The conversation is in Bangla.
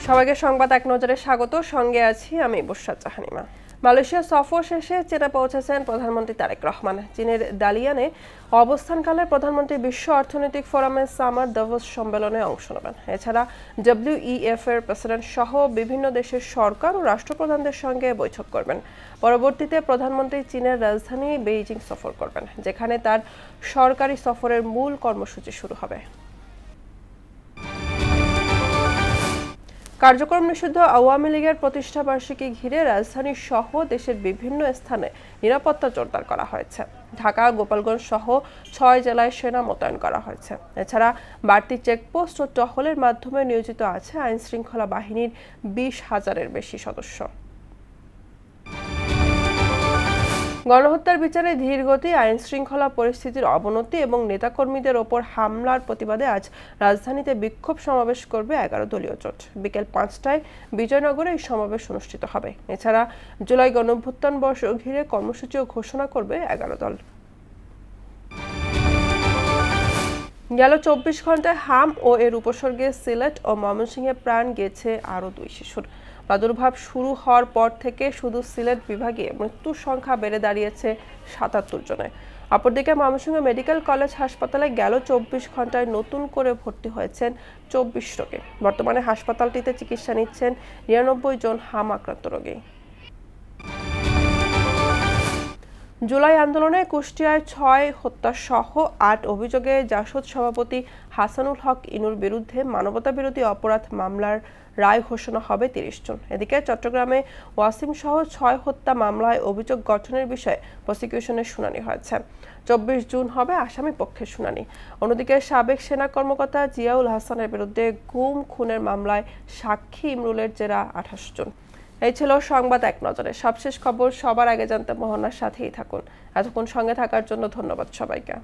সবাইকে সংবাদ এক নজরে স্বাগত। সঙ্গে আছি আমি বুশরা জাহানিমা। মালয়েশিয়া সফর শেষে চীনে পৌঁছেছেন প্রধানমন্ত্রী তারেক রহমান। চীনের দালিয়ানে অবস্থানকালে প্রধানমন্ত্রী বিশ্ব অর্থনৈতিক ফোরামের সামার দাভোস সম্মেলনে অংশ নেবেন। এছাড়া WEF এর প্রেসিডেন্ট সহ বিভিন্ন দেশের সরকার ও রাষ্ট্রপ্রধানদের সঙ্গে বৈঠক করবেন। পরবর্তীতে প্রধানমন্ত্রী চীনের রাজধানী বেইজিং সফর করবেন, যেখানে তার সরকারি সফরের মূল কর্মসূচি শুরু হবে। কার্যক্রম নিষিদ্ধ আওয়ামী লীগের প্রতিষ্ঠাবার্ষিকী ঘিরে রাজধানী সহ দেশের বিভিন্ন স্থানে নিরাপত্তা জোরদার করা হয়েছে। ঢাকা, গোপালগঞ্জ সহ 6 জেলায় সেনা মোতায়েন করা হয়েছে। এছাড়া বাড়তি চেকপোস্ট ও টহলের মাধ্যমে নিয়োজিত আছে আইনশৃঙ্খলা বাহিনীর 20,000-এর বেশি সদস্য। গণহত্যার বিচারে ধীরগতি, আইনশৃঙ্খলা পরিস্থিতির অবনতি এবং নেতাকর্মীদের ওপর হামলার প্রতিবাদে আজ রাজধানীতে বিক্ষোভ সমাবেশ করবে 11 দলীয় জোট। বিকেল 5টায় বিজয়নগরে এই সমাবেশ অনুষ্ঠিত হবে। এছাড়া জুলাই গণঅভ্যুত্থান বর্ষ ঘিরে কর্মসূচিও ঘোষণা করবে 11 দল। গেল 24 ঘন্টায় হাম ও এর উপসর্গে সিলেট ও ময়মনসিংহে প্রাণ গেছে আরও 2 শিশুর। প্রাদুর্ভাব শুরু হওয়ার পর থেকে শুধু সিলেট বিভাগে মৃত্যুর সংখ্যা বেড়ে দাঁড়িয়েছে 77 জনে। অপরদিকে ময়মনসিংহ মেডিকেল কলেজ হাসপাতালে গেল 24 ঘন্টায় নতুন করে ভর্তি হয়েছেন 24 রোগী। বর্তমানে হাসপাতালটিতে চিকিৎসা নিচ্ছেন 99 জন হাম আক্রান্ত রোগী। জুলাই আন্দোলনে কুষ্টিয়ায় 6 হত্যা সহ 8 অভিযোগে জাসদ সভাপতি হাসানুল হক ইনুর বিরুদ্ধে মানবতাবিরোধী অপরাধ মামলার রায় ঘোষণা হবে 30 জুন। এদিকে চট্টগ্রামে ওয়াসিম সহ 6 হত্যা মামলায় অভিযোগ গঠনের বিষয়ে প্রসিকিউশনের শুনানি হয়েছে। 24 জুন হবে আসামি পক্ষের শুনানি। অন্যদিকে সাবেক সেনা কর্মকর্তা জিয়াউল হাসানের বিরুদ্ধে গুম খুনের মামলায় সাক্ষী ইমরুলের জেরা 28 জুন। এই ছিল সংবাদ এক নজরে। সবশেষ খবর সবার আগে জানতে মোহনার সাথেই থাকুন। এতক্ষণ সঙ্গে থাকার জন্য ধন্যবাদ সবাইকে।